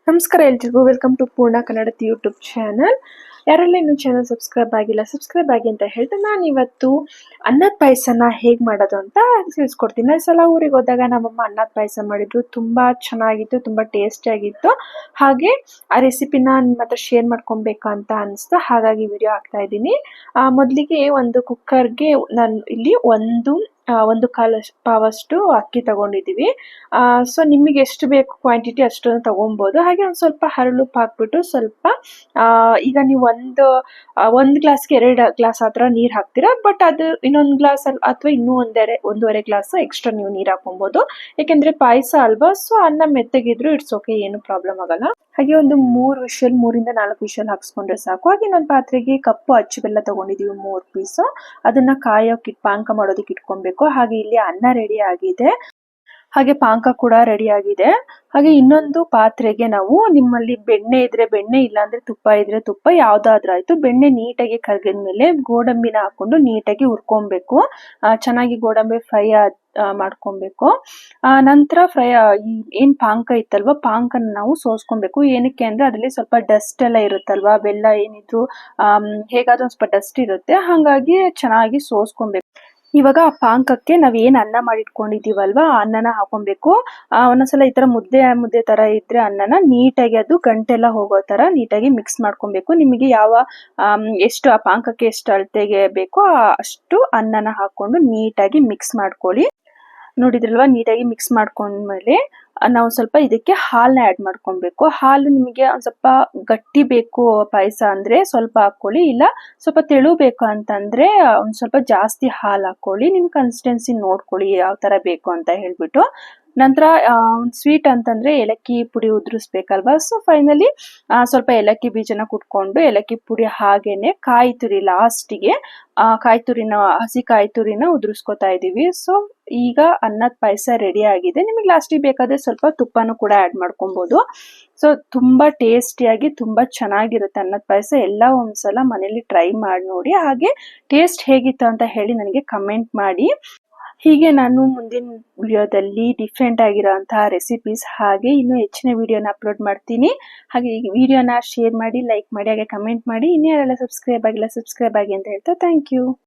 ನಮಸ್ಕಾರ ಎಲ್ರಿಗೂ, welcome to ಪೂರ್ಣ ಕನ್ನಡ ಯೂಟ್ಯೂಬ್ ಚಾನಲ್. ಯಾರೆಲ್ಲ ಇನ್ನೂ ಚಾನಲ್ ಸಬ್ಸ್ಕ್ರೈಬ್ ಆಗಿಲ್ಲ, ಸಬ್ಸ್ಕ್ರೈಬ್ ಆಗಿ ಅಂತ ಹೇಳ್ತಾ ನಾನು ಇವತ್ತು ಅನ್ನದ ಪಾಯಸನ ಹೇಗೆ ಮಾಡೋದು ಅಂತ ತಿಳಿಸ್ಕೊಡ್ತೀನಿ. ಈ ಸಲ ಊರಿಗೆ ಹೋದಾಗ ನಮ್ಮಮ್ಮ ಅನ್ನದ ಪಾಯಸ ಮಾಡಿದ್ರು, ತುಂಬ ಚೆನ್ನಾಗಿತ್ತು, ತುಂಬ ಟೇಸ್ಟಿಯಾಗಿತ್ತು. ಹಾಗೆ ಆ ರೆಸಿಪಿನ ನಿಮ್ಮ ಹತ್ರ ಶೇರ್ ಮಾಡ್ಕೊಬೇಕು ಅಂತ ಅನಿಸ್ತು, ಹಾಗಾಗಿ ವಿಡಿಯೋ ಹಾಕ್ತಾ ಇದ್ದೀನಿ. ಮೊದಲಿಗೆ ಒಂದು ಕುಕ್ಕರ್ಗೆ ನಾನು ಇಲ್ಲಿ ಒಂದು ಕಾಲು ಪಾವಷ್ಟು ಅಕ್ಕಿ ತಗೊಂಡಿದ್ದೀವಿ. ಸೊ ನಿಮಗೆ ಎಷ್ಟು ಬೇಕು ಕ್ವಾಂಟಿಟಿ ಅಷ್ಟನ್ನು ತಗೊಬೋದು. ಹಾಗೆ ಒಂದು ಸ್ವಲ್ಪ ಹರಳುಪ್ಪು ಹಾಕ್ಬಿಟ್ಟು ಸ್ವಲ್ಪ ಈಗ ನೀವು ಒಂದು ಗ್ಲಾಸ್ಗೆ 2 ಗ್ಲಾಸ್ ಆ ಥರ ನೀರು ಹಾಕ್ತೀರಾ. ಬಟ್ ಅದು ಇನ್ನೊಂದು ಗ್ಲಾಸ್ ಅಥವಾ ಇನ್ನೂ ಒಂದೂವರೆ ಗ್ಲಾಸ್ ಎಕ್ಸ್ಟ್ರಾ ನೀವು ನೀರು ಹಾಕೊಬೋದು. ಯಾಕೆಂದರೆ ಪಾಯಸ ಅಲ್ವಾ, ಸೊ ಅನ್ನ ಮೆತ್ತಗಿದ್ರು ಇಟ್ಸ್ ಓಕೆ, ಏನು ಪ್ರಾಬ್ಲಮ್ ಆಗಲ್ಲ. ಹಾಗೆ ಒಂದು 3ರಿಂದ 4 ವಿಷಲ್ ಹಾಕ್ಸ್ಕೊಂಡ್ರೆ ಸಾಕು. ಹಾಗೆ ಇನ್ನೊಂದು ಪಾತ್ರೆಗೆ ಕಪ್ಪು ಅಚ್ಚು ಬೆಲ್ಲ ತಗೊಂಡಿದ್ದೀವಿ 3 ಪೀಸು. ಅದನ್ನ ಪಾನಕ ಮಾಡೋದಕ್ಕೆ ಇಟ್ಕೊಬೇಕು. ಹಾಗೆ ಇಲ್ಲಿ ಅನ್ನ ರೆಡಿ ಆಗಿದೆ, ಹಾಗೆ ಪಾನಕ ಕೂಡ ರೆಡಿ ಆಗಿದೆ. ಹಾಗೆ ಇನ್ನೊಂದು ಪಾತ್ರೆಗೆ ನಾವು, ನಿಮ್ಮಲ್ಲಿ ಬೆಣ್ಣೆ ಇದ್ರೆ ಬೆಣ್ಣೆ, ಇಲ್ಲಾಂದ್ರೆ ತುಪ್ಪ ಇದ್ರೆ ತುಪ್ಪ, ಯಾವ್ದಾದ್ರೂ ಆಯ್ತು. ಬೆಣ್ಣೆ ನೀಟಾಗಿ ಕರಗಿದ್ಮೇಲೆ ಗೋಡಂಬಿನ ಹಾಕೊಂಡು ನೀಟಾಗಿ ಹುರ್ಕೊಬೇಕು. ಚೆನ್ನಾಗಿ ಗೋಡಂಬಿ ಫ್ರೈ ಮಾಡ್ಕೊಬೇಕು. ನಂತರ ಏನ್ ಪಾನಕ ಇತ್ತಲ್ವಾ, ಪಾನಕನ ನಾವು ಸೋಸ್ಕೊಬೇಕು. ಏನಕ್ಕೆ ಅಂದ್ರೆ ಅದರಲ್ಲಿ ಸ್ವಲ್ಪ ಡಸ್ಟ್ ಎಲ್ಲ ಇರುತ್ತಲ್ವಾ, ಬೆಲ್ಲ ಏನಿದ್ರು ಹೇಗಾದ್ರೂ ಸ್ವಲ್ಪ ಡಸ್ಟ್ ಇರುತ್ತೆ, ಹಾಗಾಗಿ ಚೆನ್ನಾಗಿ ಸೋಸ್ಕೊಬೇಕು. ಇವಾಗ ಆ ಪಾನಕಕ್ಕೆ ನಾವ್ ಏನ್ ಅನ್ನ ಮಾಡಿಟ್ಕೊಂಡಿದೀವಲ್ವಾ, ಆ ಅನ್ನನ ಹಾಕೊಬೇಕು. ಒಂದೊಂದ್ಸಲ ಈ ತರ ಮುದ್ದೆ ತರ ಇದ್ರೆ ಅನ್ನನ ನೀಟಾಗಿ ಅದು ಗಂಟೆಲ್ಲ ಹೋಗೋ ತರ ನೀಟಾಗಿ ಮಿಕ್ಸ್ ಮಾಡ್ಕೊಬೇಕು. ನಿಮಗೆ ಎಷ್ಟು ಆ ಪಾನಕಕ್ಕೆ ಎಷ್ಟು ಅಳತೆಗೆ ಬೇಕೋ ಅಷ್ಟು ಅನ್ನನ ಹಾಕೊಂಡು ನೀಟಾಗಿ ಮಿಕ್ಸ್ ಮಾಡ್ಕೊಳ್ಳಿ. ನೋಡಿದ್ರಲ್ವಾ, ನೀಟಾಗಿ ಮಿಕ್ಸ್ ಮಾಡ್ಕೊಂಡ್ಮೇಲೆ ನಾವು ಸ್ವಲ್ಪ ಇದಕ್ಕೆ ಹಾಲನ್ನ ಆ್ಯಡ್ ಮಾಡ್ಕೊಬೇಕು. ಹಾಲು ನಿಮಗೆ ಒಂದು ಸ್ವಲ್ಪ ಗಟ್ಟಿ ಬೇಕು ಪಾಯಸ ಅಂದ್ರೆ ಸ್ವಲ್ಪ ಹಾಕೊಳ್ಳಿ, ಇಲ್ಲ ಸ್ವಲ್ಪ ತೆಳು ಬೇಕು ಅಂತಂದ್ರೆ ಒಂದು ಸ್ವಲ್ಪ ಜಾಸ್ತಿ ಹಾಲು ಹಾಕೊಳ್ಳಿ. ನಿಮ್ಮ ಕನ್ಸಿಸ್ಟೆನ್ಸಿ ನೋಡ್ಕೊಳ್ಳಿ ಯಾವ ಥರ ಬೇಕು ಅಂತ ಹೇಳ್ಬಿಟ್ಟು. ನಂತರ ಸ್ವೀಟ್ ಅಂತಂದ್ರೆ ಏಲಕ್ಕಿ ಪುಡಿ ಉದುರಿಸ್ಬೇಕಲ್ವಾ. ಸೊ ಫೈನಲಿ ಸ್ವಲ್ಪ ಏಲಕ್ಕಿ ಬೀಜನ ಕುಟ್ಕೊಂಡು ಏಲಕ್ಕಿ ಪುಡಿ ಹಾಗೇನೆ ಕಾಯಿ ತುರಿ ಲಾಸ್ಟಿಗೆ ಹಸಿ ಕಾಯಿ ತುರಿನ ಉದುರಿಸ್ಕೊತಾ ಇದೀವಿ. ಸೊ ಈಗ ಅನ್ನದ ಪಾಯಸ ರೆಡಿ ಆಗಿದೆ. ನಿಮಗೆ ಲಾಸ್ಟಿಗೆ ಬೇಕಾದ್ರೆ ಸ್ವಲ್ಪ ತುಪ್ಪನೂ ಕೂಡ ಆ್ಯಡ್ ಮಾಡ್ಕೊಬೋದು. ಸೊ ತುಂಬಾ ಟೇಸ್ಟಿಯಾಗಿ ತುಂಬಾ ಚೆನ್ನಾಗಿರುತ್ತೆ ಅನ್ನದ ಪಾಯಸ. ಎಲ್ಲ ಒಂದ್ಸಲ ಮನೇಲಿ ಟ್ರೈ ಮಾಡಿ ನೋಡಿ. ಹಾಗೆ ಟೇಸ್ಟ್ ಹೇಗಿತ್ತು ಅಂತ ಹೇಳಿ ನನಗೆ ಕಮೆಂಟ್ ಮಾಡಿ. ಹೀಗೆ ನಾನು ಮುಂದಿನ ವಿಡಿಯೋದಲ್ಲಿ ಡಿಫ್ರೆಂಟ್ ಆಗಿರೋಂತಹ ರೆಸಿಪೀಸ್ ಹಾಗೆ ಇನ್ನೂ ಹೆಚ್ಚಿನ ವಿಡಿಯೋನ ಅಪ್ಲೋಡ್ ಮಾಡ್ತೀನಿ. ಹಾಗೆ ಈ ವಿಡಿಯೋನ ಶೇರ್ ಮಾಡಿ, ಲೈಕ್ ಮಾಡಿ, ಹಾಗೆ ಕಮೆಂಟ್ ಮಾಡಿ. ಇನ್ನೂ ಯಾರೆಲ್ಲ ಸಬ್ಸ್ಕ್ರೈಬ್ ಆಗಿಲ್ಲ ಸಬ್ಸ್ಕ್ರೈಬ್ ಆಗಿ ಅಂತ ಹೇಳ್ತಾ ಥ್ಯಾಂಕ್ ಯು.